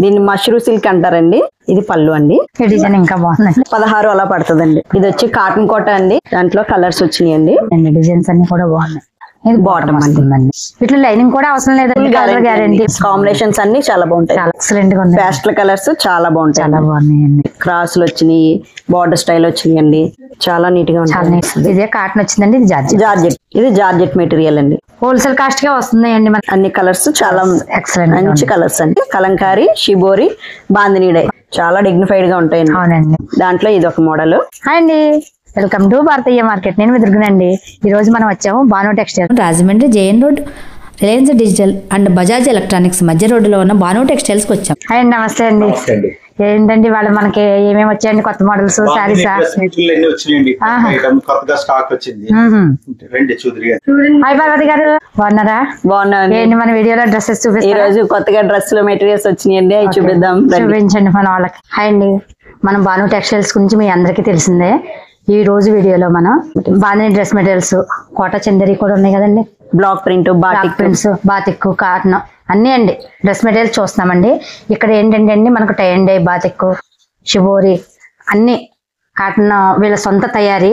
దీన్ని మష్రూ సిల్క్ అంటారండి. ఇది పళ్ళు అండి. డిజైన్ ఇంకా బాగుందండి. 16 అలా పడుతుందండి. ఇది వచ్చి కాటన్ కోట అండి. దాంట్లో కలర్స్ వచ్చినాయండి. డిజైన్స్ అన్ని కూడా బాగున్నాయి. ఇది బాటమ్ అండి. ఇట్లా లైనింగ్ కూడా అవసరం లేదండి. Colour guarantee. కాంబినేషన్స్ అన్ని చాలా బాగుంటాయి. చాలా ఎక్సలెంట్ గా ఉన్నాయి. పేస్టల్ కలర్స్ చాలా బాగుంటాయి. చాలా బాగున్నాయండి. క్రాస్లు వచ్చినాయి, బార్డర్ స్టైల్ వచ్చినాయండి. చాలా నీట్ గా ఉంటాయి. ఇదే కాటన్ వచ్చిందండి. ఇది జార్జెట్. ఇది జార్జెట్ మెటీరియల్ అండి. హోల్సేల్ కాస్ట్ గా వస్తున్నాయండి. అన్ని కలర్స్ చాలా ఎక్సలెంట్ మంచి కలర్స్ అండి. కలంకారీ, షిబోరి, బాందినీ డై చాలా డిగ్నిఫైడ్ గా ఉంటాయండి. అవునండి. దాంట్లో ఇది ఒక మోడల్. హాయ్ అండి, వెల్కమ్ టు భారతీయ మార్కెట్. నేను దుర్గనండి. ఈ రోజు మనం వచ్చాము Bhanu textile, Rajahmundry JN road, Reliance digital and Bajaj electronics మధ్య రోడ్డులో ఉన్న భాను టెక్స్టైల్స్ కి వచ్చాం. హాయ్ అండి, నమస్తే అండి. ఏంటండి వాళ్ళు మనకి ఏమేమి వచ్చాయండి? కొత్త మోడల్స్, సారీస్. హాయ్ పార్వతి గారు, బాగున్నారా? బాగున్నాను. ఏంటి మన వీడియోలో డ్రెస్సెస్ చూపిస్తారు? ఈ రోజు కొత్తగా డ్రెస్సులు మెటీరియల్స్ వచ్చినాయండి. అవి చూపిద్దాం, చూపించండి మన వాళ్ళకి. హాయ్ అండి, మనం భాను టెక్స్టైల్స్ గురించి మీ అందరికీ తెలిసిందే. ఈ రోజు వీడియోలో మనం బాందినీ డ్రెస్ మెటీరియల్స్, కోట చందరి కూడా ఉన్నాయి కదండి. Block print, batik prints, batik, cotton అన్ని అండి డ్రెస్ మెటీరియల్స్ చూస్తున్నామండి. ఇక్కడ ఏంటంటే అండి మనకు tie and dye, batik, shibori అన్ని కాటన్ వీళ్ళ సొంత తయారీ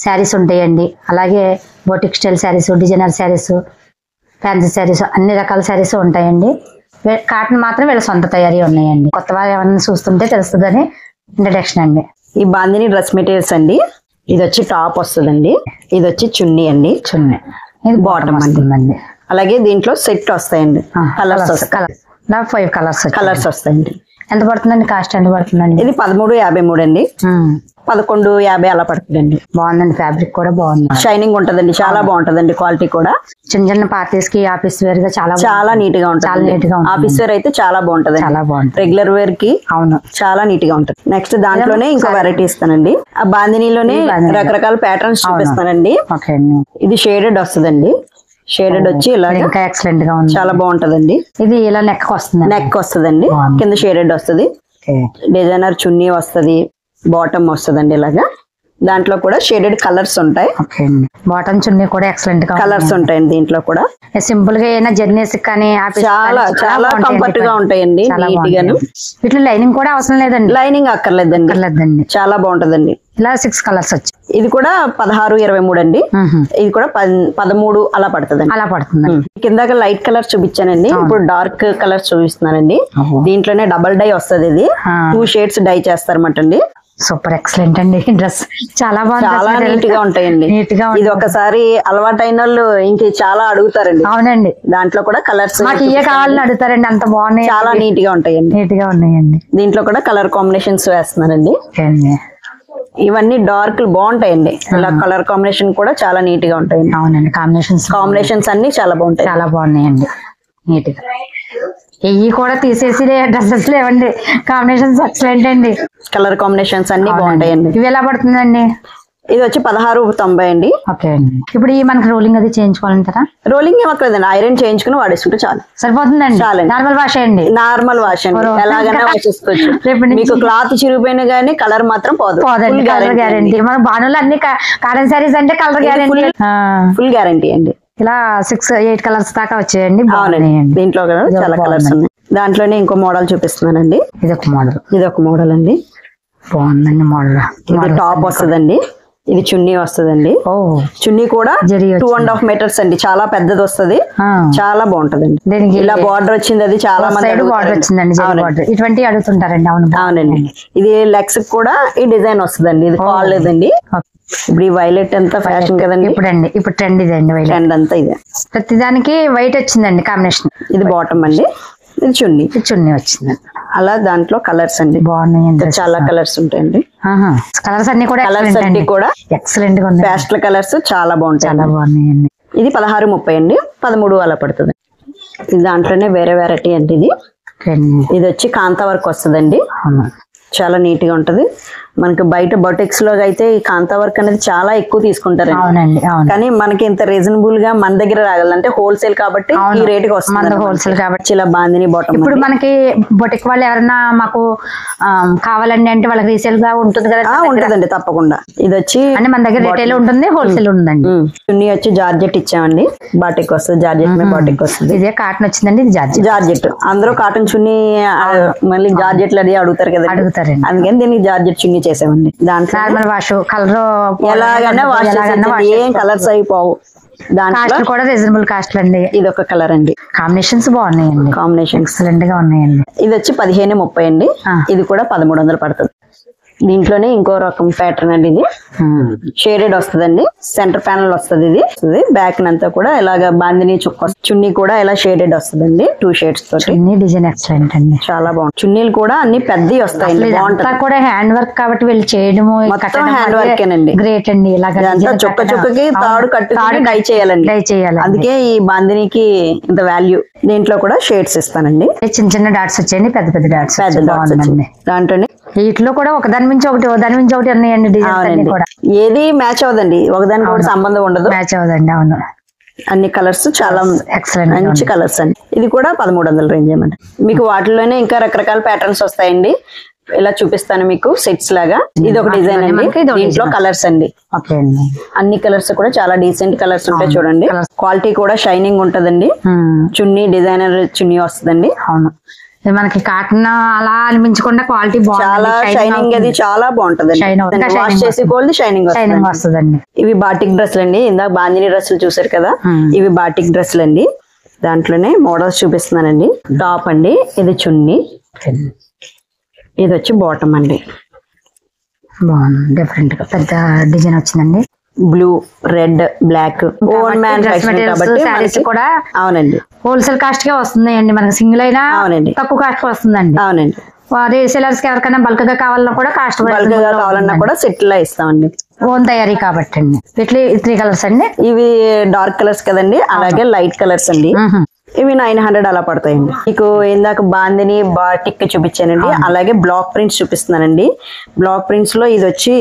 శారీస్ ఉంటాయండి. అలాగే boutique style sarees, designer sarees, fancy sarees, అన్ని రకాల శారీస్ ఉంటాయండి. కాటన్ మాత్రం వీళ్ళ సొంత తయారీ ఉన్నాయండి. కొత్త వారు ఏమన్నా చూస్తుంటే తెలుస్తుందని ఇంట్రడక్షన్ అండి. ఈ బాందినీ డ్రెస్ మెటీరియల్స్ అండి. ఇది వచ్చి టాప్ వస్తుందండి. ఇది వచ్చి చున్నీ అండి. చున్నీ, ఇది బాటమ్ వస్తుందండి. అలాగే దీంట్లో సెట్ వస్తాయండి. కలర్స్ 5 కలర్స్ వస్తాయండి. ఎంత పడుతుందండి? కాస్ట్ ఎంత పడుతుందండి? ఇది 13.53 అండి. 11.50 అలా పడుతుందండి. బాగుందండి. ఫ్యాబ్రిక్ కూడా బాగుంది, షైనింగ్ ఉంటదండి. చాలా బాగుంటదండి. క్వాలిటీ కూడా చిన్న చిన్న పార్టీస్ కి, ఆఫీస్ వేర్ గా చాలా నీట్ గా ఉంటుంది. ఆఫీస్ వేర్ అయితే చాలా బాగుంటది. చాలా బాగుంటుంది. రెగ్యులర్ వేర్ కి అవును, చాలా నీట్ గా ఉంటుంది. నెక్స్ట్ దాంట్లోనే ఇంకో వెరైటీ ఇస్తానండి. ఆ బాందినీలోనే రకరకాల ప్యాటర్న్స్ చూపిస్తానండి. ఇది షేడెడ్ వస్తుందండి. షేడెడ్ వచ్చి ఇలా ఇంకా ఎక్సలెంట్ గా ఉంది. చాలా బాగుంటదండి. ఇది ఇలా నెక్ వస్తుంది. నెక్ వస్తుందండి. కింద షేడెడ్ వస్తుంది. డిజైనర్ చున్నీ వస్తుంది, బాటమ్ వస్తుందండి. ఇలాగా దాంట్లో కూడా షేడెడ్ కలర్స్ ఉంటాయి. బాటమ్ చున్నీ కూడా ఎక్సలెంట్ గా కలర్స్ ఉంటాయండి. దీంట్లో కూడా సింపుల్ గా అయినా జర్నీస్ కానీ చాలా కంఫర్ట్ గా ఉంటాయండి. నీట్ గాను. ఇట్లా లైనింగ్ కూడా అవసరం లేదండి. లైనింగ్ అక్కర్లేదండి. చాలా బాగుంటదండి. ఇలా 6 కలర్స్ వచ్చి ఇది కూడా 16-23 అండి. ఇది కూడా 13 అలా పడుతుంది. అలా పడుతుంది. కిందాక లైట్ కలర్ చూపించానండి. ఇప్పుడు డార్క్ కలర్ చూపిస్తున్నానండి. దీంట్లోనే డబల్ డై వస్తుంది. ఇది 2 షేడ్స్ డై చేస్తారన్నమాట అండి. సూపర్ ఎక్సలెంట్ అండి. డ్రెస్ చాలా బాగుంది. చాలా నీట్ గా ఉంటాయండి. ఇది ఒకసారి అలవాటైన వాళ్ళు ఇంక చాలా అడుగుతారండి. అవునండి. దాంట్లో కూడా కలర్స్ మాకు ఇవే కావాలని అడుగుతారండి. అంత బాగున్నాయి. చాలా నీట్ గా ఉంటాయండి. నీట్ గా ఉన్నాయండి. దీంట్లో కూడా కలర్ కాంబినేషన్స్ వేస్తున్నారండి. ఇవన్నీ డార్క్ బాగుంటాయండి. ఇలా కలర్ కాంబినేషన్ కూడా చాలా నీట్ గా ఉంటాయండి. అవునండి. కాంబినేషన్స్ అన్ని చాలా బాగుంటాయి. చాలా బాగున్నాయండి. నీట్ గా ఇవి కూడా తీసేసి డ్రెస్సెస్ లేవండి. కాంబినేషన్స్ ఎక్సలెంట్ అండి. కలర్ కాంబినేషన్స్ అన్ని బాగుంటాయండి. ఇవి ఎలా పడుతుందండి? ఇది వచ్చి 16.90 అండి. ఓకే అండి. ఇప్పుడు ఈ మనకి రోలింగ్ అది చేయించుకోవాలంటారా? రోలింగ్ ఏమక్కర్లేదండి. ఐరన్ చేయించుకుని వాడేసుకుంటే చాలు. సరిపోతుందండి. చాలండి. నార్మల్ వాష్ అండి. నార్మల్ వాష్ అండి. ఎలాగైనా వాష్ చేసుకోవచ్చు. మీకు క్లాత్ చిరిగిపోయినా గానీ కలర్ మాత్రం పోదండి. Colour guarantee. మన బాణులు అన్ని కాటన్ సారీస్ అంటే కలర్ గ్యారెంటీ, ఫుల్ గ్యారెంటీ అండి. ఇలా 6-8 కలర్స్ దాకా వచ్చాయండి. దీంట్లో చాలా కలర్స్ ఉన్నాయి. దాంట్లోనే ఇంకో మోడల్ చూపిస్తున్నానండి. ఇది ఒక మోడల్ అండి. బాగుందండి మోడల్. ఇది టాప్ వస్తుందండి. ఇది చున్నీ వస్తుందండి. చున్నీ కూడా 2.5 మీటర్స్ అండి. చాలా పెద్దది వస్తుంది. చాలా బాగుంటదండి. ఇలా బార్డర్ వచ్చింది. అది చాలా మంది బార్డర్ వచ్చిందండి. ఇటువంటి అడుగుతుంటారండి. అవునండి. ఇది లెగ్స్ కూడా ఈ డిజైన్ వస్తుందండి. ఇది కాల్ లేదండి. ఇప్పుడు ఈ వైలెట్ అంతా ఫ్యాషన్ కదండి. ఇప్పుడు ట్రెండ్ ఇదండి. ట్రెండ్ అంతా ఇదే. ప్రతిదానికి వైట్ వచ్చిందండి కాంబినేషన్. ఇది బాటమ్ అండి. ఇది చున్నీ వచ్చిందండి. అలా దాంట్లో కలర్స్ అండి. బాగున్నాయండి. చాలా కలర్స్ ఉంటాయండి. కలర్స్ అన్ని కూడా ఎక్సలెంట్ గా ఉన్నాయి. పేస్టల్ కలర్స్ చాలా బాగుంటాయి. చాలా బాగున్నాయండి. ఇది 16.30 అండి. 13 అలా పడుతుంది. దాంట్లోనే వేరే వెరైటీ అండి. ఇది వచ్చి కాంతా వర్క్ వస్తుందండి. చాలా నీట్ గా ఉంటది. మనకి బయట బొటిక్స్ లో అయితే ఈ కాంతా వర్క్ అనేది చాలా ఎక్కువ తీసుకుంటారు. అవునండి, అవును. కానీ మనకి ఇంత రీజనబుల్ గా మన దగ్గర రాగలంటే హోల్సేల్ కాబట్టి ఈ రేట్ కి వస్తుంది. హోల్సేల్ కాబట్టి ఇలా బాందిని బాటమ్. ఇప్పుడు మనకి బొటిక్ వాళ్ళు ఎవరైనా మాకు కావాలండి అంటే వాళ్ళకి రీసేల్ గా ఉంటుంది కదా? ఉంటదండి తప్పకుండా. ఇది వచ్చి అంటే మన దగ్గర రిటైల్ ఉంటుంది, హోల్సేల్ ఉందండి. చున్నీ వచ్చి జార్జెట్ ఇచ్చామండి. బాటిక్ వస్తుంది, జార్జెట్ మీద బాటిక్ వస్తుంది. ఇదే కాటన్ వచ్చిందండి, ఇది జార్జెట్. అందరూ కాటన్ చున్నీ మళ్ళీ జార్జెట్లు అది అడుగుతారు కదా, అడుగుతారండి. అందుకని దీనికి జార్జెట్ చున్నీ చేసామండి. దాంట్లో నార్మల్ వాష్ కలర్ ఎలాగైనా వాష్ చేసేది, ఏం కలర్స్ అయిపోవు. దాంట్లో కూడా రీజనబుల్ కాస్ట్ అండి. ఇది ఒక కలర్ అండి. కాంబినేషన్స్ బాగున్నాయండి, కాంబినేషన్ ఎక్సలెంట్ గా ఉన్నాయండి. ఇది వచ్చి 1530 అండి. ఇది కూడా 1300 పడుతుంది. దీంట్లోనే ఇంకో రకం ప్యాటర్న్ అండి. ఇది షేడెడ్ వస్తుందండి, సెంటర్ ప్యానల్ వస్తుంది. ఇది బ్యాక్ అంతా కూడా ఇలాగ బాందిని చుక్క, చున్నీ కూడా ఇలా షేడెడ్ వస్తుందండి, 2 షేడ్స్ తోటి. డిజైన్ ఎక్సలెంట్ అండి, చాలా బాగుంది. చున్నీలు కూడా అన్ని పెద్దవి వస్తాయండి, బాగుంటుంది. కూడా హ్యాండ్ వర్క్ కాబట్టి వీళ్ళు చేయడము మొత్తం హ్యాండ్ వర్క్ అండి. గ్రేట్ అండి. ఇలాగ చుక్క చుక్కకి తాడు కట్టుకొని డై చేయాలండి, డై చేయాలి. అందుకే ఈ బాందినికి ఇంత వాల్యూ. దీంట్లో కూడా షేడ్స్ ఇస్తానండి. చిన్న చిన్న డాట్స్ వచ్చాయండి, పెద్ద పెద్ద డాట్స్. దాంట్లోనే వీటిలో కూడా ఒకదాని మించి ఒకటి, ఒకదాని మించి ఒకటి ఉన్నాయండి డిజైన్స్ కూడా. ఏది మ్యాచ్ అవ్వదండి, ఒకదానికి కూడా సంబంధం ఉండదు, మ్యాచ్ అవ్వదండి. అవును, అన్ని కలర్స్ చాలా ఎక్సలెంట్ మంచి కలర్స్ అండి. ఇది కూడా 1300 రేంజ్ ఏమండి. మీకు వాటిలోనే ఇంకా రకరకాల ప్యాటర్న్స్ వస్తాయండి. ఇలా చూపిస్తాను మీకు సెట్స్ లాగా. ఇది ఒక డిజైన్ అండి, దీంట్లో కలర్స్ అండి. అన్ని కలర్స్ కూడా చాలా డీసెంట్ కలర్స్ ఉంటాయి చూడండి. క్వాలిటీ కూడా షైనింగ్ ఉంటదండి. చున్నీ డిజైనర్ చున్నీ వస్తుందండి. అవును, మనకి కాటన్ అలా అనిపించకుండా క్వాలిటీ చాలా షైనింగ్, అది చాలా బాగుంటది. వాష్ చేసి కోల్ది షైనింగ్ వస్తుందండి. ఇవి బాటిక్ డ్రెస్లు అండి. ఇందాక బాందిని డ్రెస్సులు చూసారు కదా, ఇవి బాటిక్ డ్రెస్సులు అండి. దాంట్లోనే మోడల్స్ చూపిస్తున్నానండి. టాప్ అండి, ఇది చున్నీ, ఇది వచ్చి బాటమ్ అండి. బాగుంది, డిఫరెంట్ గా పెద్ద డిజైన్ వచ్చిందండి. Blue, red, black own manufacturing కాబట్టి కూడా అవునండి హోల్సేల్ కాస్ట్ గా వస్తుందండి. మనకి సింగిల్ అయినా తక్కువ కాస్ట్ వస్తుందండి. అవునండి. రీసేలర్స్ కి ఎవరికైనా బల్క్ గా కావాలన్నా కూడా కాస్ట్ బల్క్ గా కావాలన్నా కూడా సెట్ లా ఇస్తామండి. ఓన్ తయారీ కాబట్టి అండి. వీటిలో 3 కలర్స్ అండి. ఇవి డార్క్ కలర్స్ కదండి, అలాగే లైట్ కలర్స్ అండి. ఇవి 900 అలా పడతాయండి. మీకు ఇందాక బాందిని బాటిక్ చూపించానండి, అలాగే బ్లాక్ ప్రింట్స్ చూపిస్తున్నానండి. బ్లాక్ ప్రింట్స్ లో ఇది వచ్చి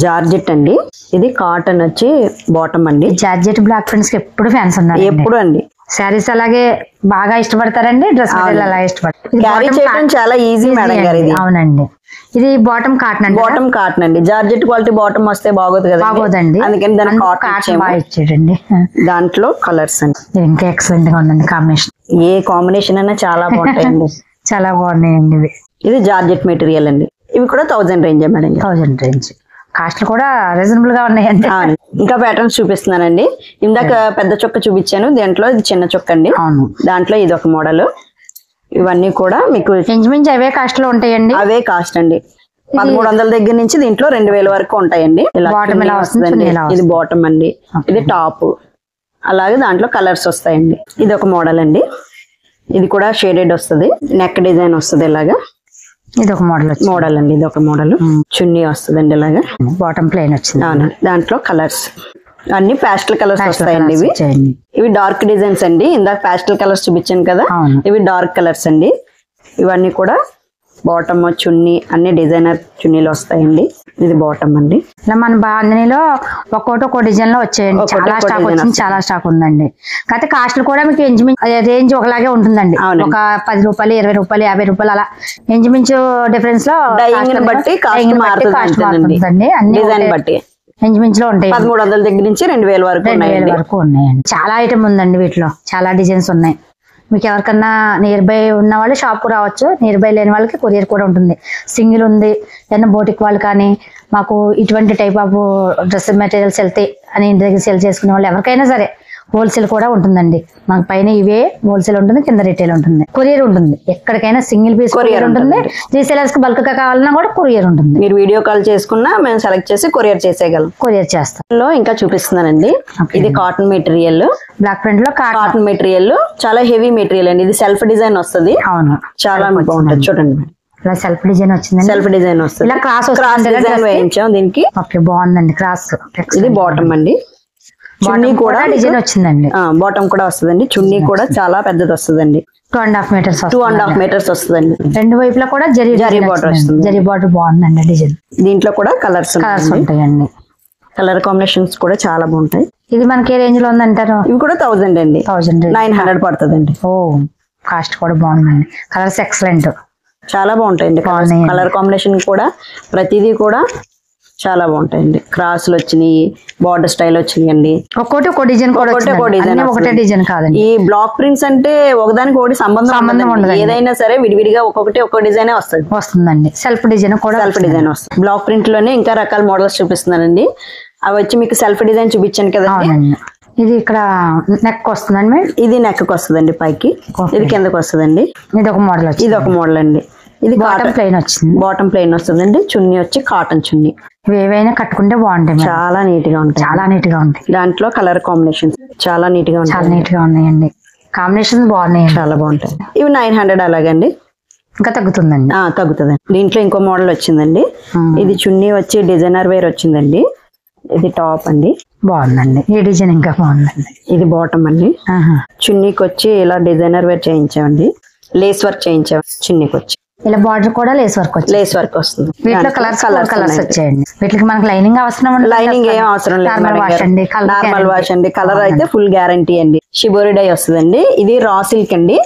జార్జెట్ అండి, ఇది కాటన్ వచ్చి బాటమ్ అండి. జార్జెట్ బ్లాక్ ప్రింట్స్ కి ఎప్పుడు ఫ్యాన్స్ ఉన్నారు, ఎప్పుడు అండి. శారీస్ అలాగే బాగా ఇష్టపడతారండి, డ్రెస్ మెటీరియల్ అలా ఇష్టపడతారు. క్యారీ చేయడం చాలా ఈజీ మేడం గారు ఇది. అవునండి, ఇది బాటమ్ కాటన్ అండి. బాటమ్ కాటన్ అండి. జార్జెట్ క్వాలిటీ బాటమ్ వస్తే బాగోదు కదా, బాగోదండి. అందుకని దాన్ని కాటన్ బాగా ఇచ్చాడండి. దాంట్లో కలర్స్ అండి. ఇంకా ఎక్సలెంట్ గా ఉందండి కాంబినేషన్. ఏ కాంబినేషన్ అయినా చాలా బాగుంటాయండి. చాలా బాగున్నాయండి ఇవి. ఇది జార్జెట్ మెటీరియల్ అండి. ఇవి కూడా 1000 రేంజ్ మేడం. 1000 రేంజ్. కాస్ట్ కూడా రీజనబుల్ గా ఉన్నాయండి. ఇంకా ప్యాటర్న్స్ చూపిస్తున్నానండి. ఇందాక పెద్ద చొక్క చూపించాను, దీంట్లో ఇది చిన్న చొక్క అండి. దాంట్లో ఇది ఒక మోడల్. ఇవన్నీ కూడా మీకు ఇంచుమించు అవే కాస్ట్ లో ఉంటాయండి. అవే కాస్ట్ అండి. 1300 దగ్గర నుంచి దీంట్లో 2000 వరకు ఉంటాయండి. ఇది బాటమ్ అండి, ఇది టాప్, అలాగే దాంట్లో కలర్స్ వస్తాయండి. ఇది ఒక మోడల్ అండి. ఇది కూడా షేడెడ్ వస్తుంది, నెక్ డిజైన్ వస్తుంది ఇలాగా. ఇది ఒక మోడల్ అండి. ఇది ఒక మోడల్. చున్నీ వస్తుందండి ఇలాగా, బాటమ్ ప్లెయిన్ వచ్చింది. అవునండి. దాంట్లో కలర్స్ అన్ని ప్యాస్టల్ కలర్స్ వస్తాయండి. ఇవి డార్క్ డిజైన్స్ అండి. ఇందాక ప్యాస్టల్ కలర్స్ చూపించాను కదా, ఇవి డార్క్ కలర్స్ అండి. ఇవన్నీ కూడా బాటమ్ చున్నీ అన్ని డిజైనర్ చున్నీలు వస్తాయండి. ఇది బాటమ్ అండి. ఇలా మన బాందినిలో ఒక్కో డిజైన్ లో వచ్చాయండి. చాలా స్టాక్ వచ్చింది, చాలా స్టాక్ ఉందండి. కాకపోతే కాస్ట్ కూడా మీకు రేంజ్ ఒకలాగే ఉంటుందండి. ఒక 10 రూపాయలు, 20 రూపాయలు, 50 రూపాయలు అలా ఇంచుమించు డిఫరెన్స్ లో బట్టి కాస్ట్ మారుతుందండి. డిజైన్ బట్టి ఇంచుమించులో ఉంటాయి. 1300 దగ్గర నుంచి 2000 వరకు ఉన్నాయండి. చాలా ఐటమ్ ఉందండి, వీటిలో చాలా డిజైన్స్ ఉన్నాయి. మీకు ఎవరికన్నా నియర్ బై ఉన్న వాళ్ళు షాప్ కు రావచ్చు, నియర్ బై లేని వాళ్ళకి కొరియర్ కూడా ఉంటుంది. సింగిల్ ఉంది ఏదైనా బోటిక్ వాళ్ళు కానీ మాకు ఇటువంటి టైప్ ఆఫ్ డ్రెస్ మెటీరియల్స్ వెళ్తాయి అని ఇంటి దగ్గర సెల్ చేసుకునే వాళ్ళు ఎవరికైనా సరే హోల్సేల్ కూడా ఉంటుందండి. మనకు పైన ఇవే హోల్సేల్ ఉంటుంది, కింద రిటైల్ ఉంటుంది, కొరియర్ ఉంటుంది. ఎక్కడికైనా సింగిల్ పీస్ కొరియర్ ఉంటుంది. రీసేలర్స్ కి బల్క్ గా కావాలన్నా కూడా కొరియర్ ఉంటుంది. మీరు వీడియో కాల్ చేసుకున్నా మేము సెలెక్ట్ చేసి కొరియర్ చేసేయగలం. కొరియర్ చేస్తాం. ఇంకా చూపిస్తున్నానండి. ఇది కాటన్ మెటీరియల్, బ్లాక్ ప్రింట్ లో కాటన్ మెటీరియల్, చాలా హెవీ మెటీరియల్ అండి. ఇది సెల్ఫ్ డిజైన్ వస్తుంది. అవును, చాలా బాగుంటుంది చూడండి. ఇలా సెల్ఫ్ డిజైన్ వచ్చింది. సెల్ఫ్ డిజైన్ వస్తుంది. ఇలా క్రాస్ డిజైన్ వేయించాం దీనికి. ఓకే, బాగుందండి క్రాస్. ఇది బాటమ్ అండి. చున్నీ కూడా డిజైన్ వచ్చిందండి. బాటమ్ కూడా వస్తుందండి. చున్నీ కూడా చాలా పెద్దది వస్తుందండి. 2.5 meters 2.5 meters వస్తుందండి. రెండు వైపులా కూడా జరీ బార్డర్ వస్తుంది. జరీ బార్డర్ బాగుందండి డిజైన్. దీంట్లో కూడా కలర్స్ ఉంటాయండి. కలర్ కాంబినేషన్స్ కూడా చాలా బాగుంటాయి. ఇది మనకి ఏ రేంజ్ లో ఉందంటారు? ఇవి కూడా 1000 అండి. 900 పడుతుందండి. ఓ కాస్ట్ కూడా బాగుందండి. కలర్స్ ఎక్సలెంట్, చాలా బాగుంటాయండి. కలర్ కాంబినేషన్ కూడా ప్రతిదీ కూడా చాలా బాగుంటాయండి. క్రాస్లు వచ్చినాయి, బార్డర్ స్టైల్ వచ్చినాయండి. ఒక్కోటి ఒక్కో డిజైన్ కూడా ఒకటే డిజైన్ కాదండి. ఈ బ్లాక్ ప్రింట్స్ అంటే ఒకదానికి ఒకటి సంబంధం ఉండదు. ఏదైనా సరే విడివిడిగా ఒక్కొక్క డిజైన్ వస్తుందండి. సెల్ఫ్ డిజైన్ కూడా సెల్ఫ్ డిజైన్ వస్తుంది. బ్లాక్ ప్రింట్ లోనే ఇంకా రకాల మోడల్స్ చూపిస్తున్నానండి. అవి వచ్చి మీకు సెల్ఫ్ డిజైన్ చూపించాను కదండి. ఇది ఇక్కడ నెక్ వస్తుందండి. ఇది నెక్ వస్తుందండి పైకి, ఇది కిందకి వస్తుందండి. ఇది ఒక మోడల్, ఇది ఒక మోడల్ అండి. ఇది బాటమ్ ప్లెయిన్ వచ్చింది. బాటమ్ ప్లెయిన్ వస్తుందండి. చున్నీ వచ్చి కాటన్ చున్నీ. ఏవైనా కట్టుకుంటే బాగుంటాయి, చాలా నీట్ గా ఉంటాయి. చాలా నీట్ గా ఉంటాయి. దాంట్లో కలర్ కాంబినేషన్స్ చాలా నీట్ గా ఉంటాయి. చాలా నీట్ గా ఉన్నాయండి. కాంబినేషన్స్ బాగున్నాయి, చాలా బాగుంటాయి. ఇవి 900 అలాగండి. ఇంకా తగ్గుతుందండి. తగ్గుతుందండి. దీంట్లో ఇంకో మోడల్ వచ్చిందండి. ఇది చున్నీ వచ్చి డిజైనర్ వేర్ వచ్చిందండి. ఇది టాప్ అండి, బాగుందండి. ఈ డిజైన్ ఇంకా బాగుందండి. ఇది బాటమ్ అండి. చున్నీకి వచ్చి ఇలా డిజైనర్ వేర్ చేయించామండి. లేస్ వర్క్ చేయించాం చున్నీకి వచ్చి. ఇలా బార్డర్ కూడా లేస్ వర్క్ వస్తుంది. వీటిలో కలర్స్ వచ్చాయండి. వీటికి మనకి లైనింగ్ అవసరం? లైనింగ్ ఏం అవసరం లేదు. నార్మల్ వాష్ అండి. కలర్ అయితే ఫుల్ గ్యారంటీ అండి. షిబోరి డై వస్తుందండి. ఇది రా సిల్క్ అండి.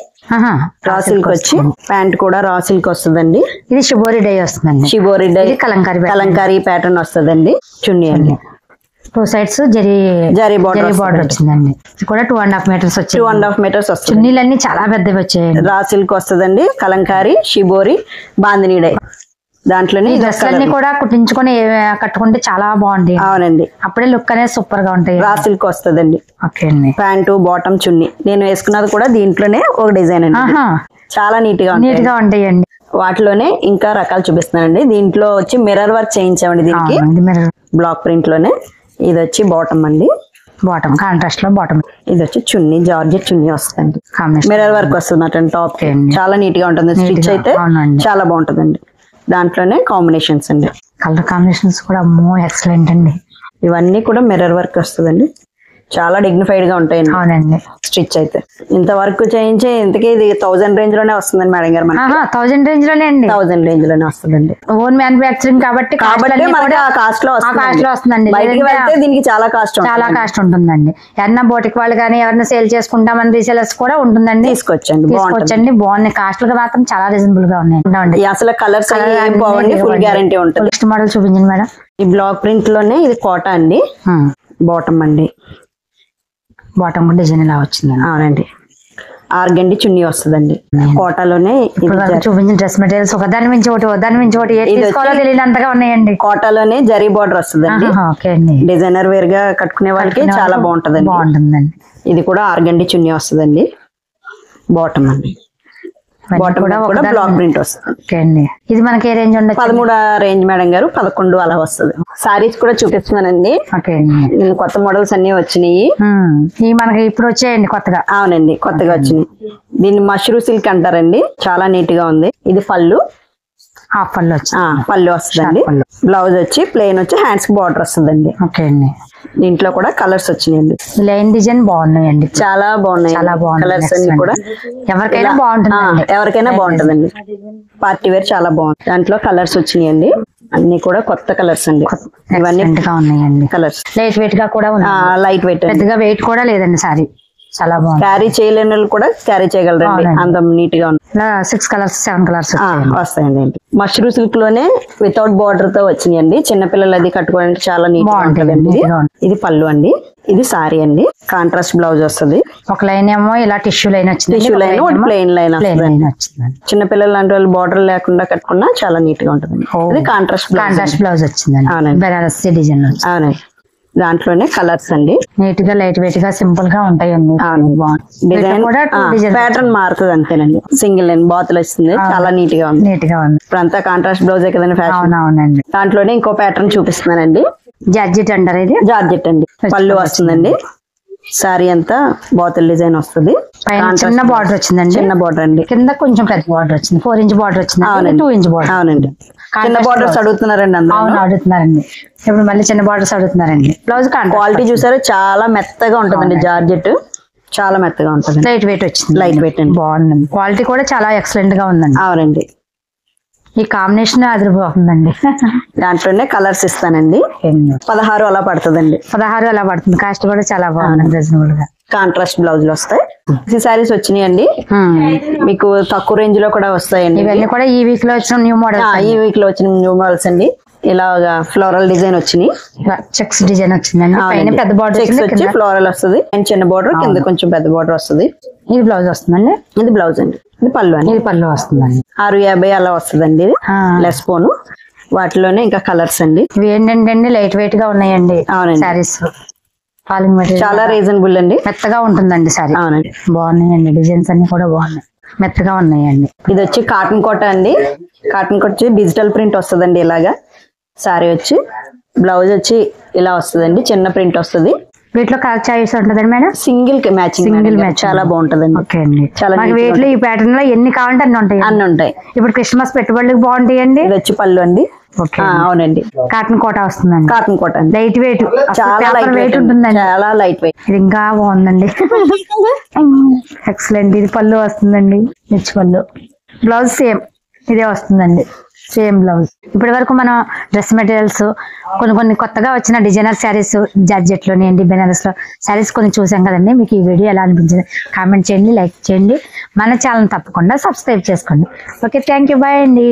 రా సిల్క్ వచ్చి ప్యాంట్ కూడా రా సిల్క్ వస్తుందండి. ఇది షిబోరి డై వస్తుందండి. షిబోరి డై కలంకారీ ప్యాటర్న్ వస్తుందండి. చున్నీ అండి. 2 sides జరీ బార్డర్ వచ్చిందండి. ఇది కూడా 2.5 meters వచ్చింది. 2.5 meters వస్తుంది. చున్నీలన్నీ చాలా పెద్దవి వచ్చాయండి. రా సిల్క్ వస్తుందండి. Kalamkari, shibori, Bandhani dye. దాంట్లోనే డ్రెస్లన్నీ కూడా కుట్టించుకొని కట్టుకుంటే చాలా బాగుంటాయి. అవునండి. అప్పుడే లుక్ అనేది సూపర్ గా ఉంటాయి. రా సిల్క్ వస్తుందండి. ఓకే అండి. ప్యాంటు, బాటమ్, చున్నీ. నేను వేసుకున్నది కూడా దీంట్లోనే ఒక డిజైన్ అండి. చాలా నీట్ గా ఉంటాయండి. వాటిలోనే ఇంకా రకాలు చూపిస్తున్నానండి. దీంట్లో వచ్చి మిర్రర్ వర్క్ చేయించామండి. దీనికి బ్లాక్ ప్రింట్ లోనే. ఇది వచ్చి బాటమ్ అండి. బాటమ్ కాంట్రాస్ట్ లో బాటమ్. ఇది వచ్చి చున్నీ, జార్జెట్ చున్నీ వస్తుంది. మిర్రర్ వర్క్ వస్తుంది టాప్. చాలా నీట్ గా ఉంటుంది. స్టిచ్ అయితే చాలా బాగుంటుందండి. దాంట్లోనే కాంబినేషన్స్ అండి. కలర్ కాంబినేషన్స్ కూడా ఎక్సలెంట్ అండి. ఇవన్నీ కూడా మిర్రర్ వర్క్ వస్తుందండి. చాలా డిగ్నిఫైడ్ గా ఉంటాయండి. అవునండి. స్టిచ్ అయితే ఇంత వర్క్ చేయించే ఇంతకీ ఇది 1000 రేంజ్ లోనే వస్తుందండి మేడం గారు. 1000 రేంజ్ లోనే అండి. 1000 రేంజ్ లోనే వస్తుందండి. ఓన్ మ్యానుఫ్యాక్చరింగ్ కాబట్టి కాస్ట్ లో వస్తుందండి. దీనికి చాలా కాస్ట్ ఉంటుందండి. ఎవరన్నా బోటిక్ వాళ్ళు కానీ ఎవరైనా సేల్ చేసుకుంటామని రీసేలర్స్ కూడా ఉంటుందండి. తీసుకొచ్చండి. బాగున్నాయి. కాస్ట్లు మాత్రం చాలా రీజనబుల్ గా ఉన్నాయి. అసలు కలర్స్ ఫుల్ గ్యారంటీ ఉంటుంది. నెక్స్ట్ మోడల్ చూపించండి మేడం. ఈ బ్లాక్ ప్రింట్ లోనే ఇది కోటా అండి. బాటమ్ అండి. బాటమ్ డిజైన్ ఇలా వచ్చిందండి. అవునండి. ఆర్గండి చున్నీ వస్తుందండి. కోటాలోనే చూపించిన డ్రెస్ మెటీరియల్స్ ఒకదాని మించి ఒకటి తెలియనంతగా ఉన్నాయండి. కోటాలోనే జరీ బార్డర్ వస్తుందండి. డిజైనర్ వేర్ గా కట్టుకునే వాళ్ళకి చాలా బాగుంటుందండి. ఇది కూడా ఆర్గండి చున్నీ వస్తుందండి. బాటమ్ అండి. బాటమ్ కూడా బ్లాక్ ప్రింట్ వస్తుంది. ఇది మనకి ఏ రేంజ్ ఉండదు? 13 రేంజ్ మేడం గారు. 11 అలా వస్తుంది. సారీస్ కూడా చూపిస్తున్నానండి. కొత్త మోడల్స్ అన్ని వచ్చినాయి. మనకి ఇప్పుడు వచ్చాయండి కొత్తగా. అవునండి, కొత్తగా వచ్చినాయి. దీన్ని మష్రూ సిల్క్ అంటారండి. చాలా నీట్ గా ఉంది. ఇది పళ్ళు, హాఫ్ పళ్ళు వస్తుందండి. బ్లౌజ్ వచ్చి ప్లెయిన్ వచ్చి హ్యాండ్స్ కి బార్డర్ వస్తుందండి. దీంట్లో కూడా కలర్స్ వచ్చినాయండి. లైన్ డిజైన్ బాగున్నాయండి. చాలా బాగున్నాయి. కలర్స్ అన్ని కూడా ఎవరికైనా బాగుంటుందండి. పార్టీ వేర్ చాలా బాగుంది. దాంట్లో కలర్స్ వచ్చినాయండి. అన్ని కూడా కొత్త కలర్స్ అండి. ఇవన్నీ ఉన్నాయండి. కలర్స్ లైట్ వెయిట్ గా కూడా లైట్ వెయిట్, పెద్దగా వెయిట్ కూడా లేదండి. సారీ చాలా బాగుంది. క్యారీ చేయలేని వాళ్ళు కూడా క్యారీ చేయగలరండి. అంత నీట్ గా ఉంది. 6 కలర్స్ 7 కలర్స్ వస్తాయండి. మష్రూ సిల్క్ లోనే వితౌట్ బార్డర్ తో వచ్చినాయండి. చిన్నపిల్లలు అది కట్టుకోవడానికి చాలా నీట్ గా ఉంటుందండి. ఇది పళ్ళు అండి. ఇది సారీ అండి. కాంట్రాస్ట్ బ్లౌజ్ వస్తుంది. ఒక లైన్ ఏమో ఇలా టిష్యూ లైన్ వచ్చింది. టిష్యూ లైన్, ప్లెయిన్ లైన్ వచ్చింది. చిన్నపిల్లలు లాంటి వాళ్ళు బార్డర్ లేకుండా కట్టుకున్నా చాలా నీట్ గా ఉంటుంది. ఇది కాంట్రాస్ట్ బ్లౌజ్ వచ్చిందండి. అవునండి. బెనారసి డిజైన్. అవునండి. దాంట్లోనే కలర్స్ అండి. నీట్ గా లైట్ వెయిట్ గా సింపుల్ గా ఉంటాయి. డిజైన్ ప్యాటర్న్ మారుతుంది అంతేనండి. సింగిల్ లైన్ బాతులు వస్తుంది. చాలా నీట్ గా ఉంది. ఇప్పుడు అంతా కాంట్రాస్ట్ బ్లౌజే కదండి ఫ్యాషన్. అవునండి. దాంట్లోనే ఇంకో ప్యాటర్న్ చూపిస్తున్నానండి. జార్జెట్ అంటారు. ఇది జార్జెట్ అండి. పళ్ళు వస్తుందండి. సారీ అంతా బాతుల డిజైన్ వస్తుంది. చిన్న బార్డర్ వచ్చిందండి. చిన్న బార్డర్ అండి. కింద కొంచెం పెద్ద బార్డర్ వచ్చింది. 4 ఇంచ్ బార్డర్ వచ్చింది. 2 ఇంచ్ బార్డర్. అవునండి. చిన్న బార్డర్స్ అడుగుతున్నారండి. అడుగుతున్నారండి. ఇప్పుడు మళ్ళీ చిన్న బార్డర్స్ అడుగుతున్నారండి. బ్లౌజ్ క్వాలిటీ చూసారు చాలా మెత్తగా ఉంటుందండి. జార్జెట్ చాలా మెత్తగా ఉంటుంది, లైట్ వెయిట్ వచ్చింది, లైట్ వెయిట్ అండి. బాగుందండి, క్వాలిటీ కూడా చాలా ఎక్సలెంట్ గా ఉందండి. అవునండి, ఈ కాంబినేషన్ అదిరిపోతుందండి. దాంట్లోనే కలర్స్ ఇస్తానండి. 16 అలా పడుతుందండి. 16 అలా పడుతుంది. కాస్ట్ కూడా చాలా బాగుంది, రీజనబుల్ గా. కాంట్రాస్ట్ బ్లౌజులు వస్తాయి. ఈ సారీస్ వచ్చినాయండి, మీకు తక్కువ రేంజ్ లో కూడా వస్తాయండి. ఇవన్నీ కూడా ఈ వీక్ లో వచ్చిన న్యూ మోడల్, ఈ వీక్ లో వచ్చిన న్యూ మోడల్స్ అండి. ఇలాగా ఫ్లోరల్ డిజైన్ వచ్చినాయి, చెక్స్ డిజైన్ వచ్చిందండి. పైన పెద్ద బార్డర్ వచ్చి ఫ్లోరల్ వస్తుంది, చిన్న బార్డర్ కింద కొంచెం పెద్ద బార్డర్ వస్తుంది. ఇది బ్లౌజ్ వస్తుందండి, ఇది బ్లౌజ్ అండి, ఇది పళ్ళు అండి. ఇది పళ్ళు వస్తుందండి. 650 అలా వస్తుందండి. ఇది లెస్ పోను. వాటిలోనే ఇంకా కలర్స్ అండి. ఇవి ఏంటంటే లైట్ వెయిట్ గా ఉన్నాయండి. అవునండి, సారీస్ ఫాలింగ్ మెటీరియల్ చాలా రీజనబుల్ అండి, మెత్తగా ఉంటుందండి సారీ. అవునండి, బాగున్నాయండి, డిజైన్స్ అన్ని కూడా బాగున్నాయి, మెత్తగా ఉన్నాయండి. ఇది వచ్చి కాటన్ కోట అండి. కాటన్ కోట వచ్చి డిజిటల్ ప్రింట్ వస్తుందండి. ఇలాగా సారీ వచ్చి బ్లౌజ్ వచ్చి ఇలా వస్తుందండి, చిన్న ప్రింట్ వస్తుంది. వీటిలో కలర్ చాయిస్ ఉంటుందండి madam? Single matching, single match చాలా బాగుంటుందండి. ఓకే అండి, చాలా వీటిలో ఈ ప్యాటర్న్ లో ఎన్ని కావాలంటే అన్ని ఉంటాయి, అన్ని ఉంటాయి. ఇప్పుడు క్రిస్మస్ పెట్టుబడులకు బాగుంటాయండి. ఇది వచ్చి పళ్ళు అండి. అవునండి, కాటన్ కోట వస్తుందండి, కాటన్ కోట అండి. లైట్ వెయిట్, చాలా లైట్ వెయిట్ ఉంటుందండి, చాలా లైట్ వెయిట్. ఇది ఇంకా బాగుందండి, ఎక్సలెంట్. ఇది పళ్ళు వస్తుందండి, మిర్చి పళ్ళు. బ్లౌజ్ సేమ్ ఇదే వస్తుందండి, సేమ్ బ్లౌజ్. ఇప్పటి వరకు మనం డ్రెస్ మెటీరియల్స్ కొన్ని కొత్తగా వచ్చిన డిజైనర్ శారీస్, జార్జెట్ లోని అండి, బెనారస్ లో శారీస్ కొన్ని చూసాం కదండి. మీకు ఈ వీడియో ఎలా అనిపించింది కామెంట్ చేయండి, లైక్ చేయండి, మన ఛానల్ తప్పకుండా సబ్స్క్రైబ్ చేసుకోండి. ఓకే, థ్యాంక్ యూ, బాయ్ అండి.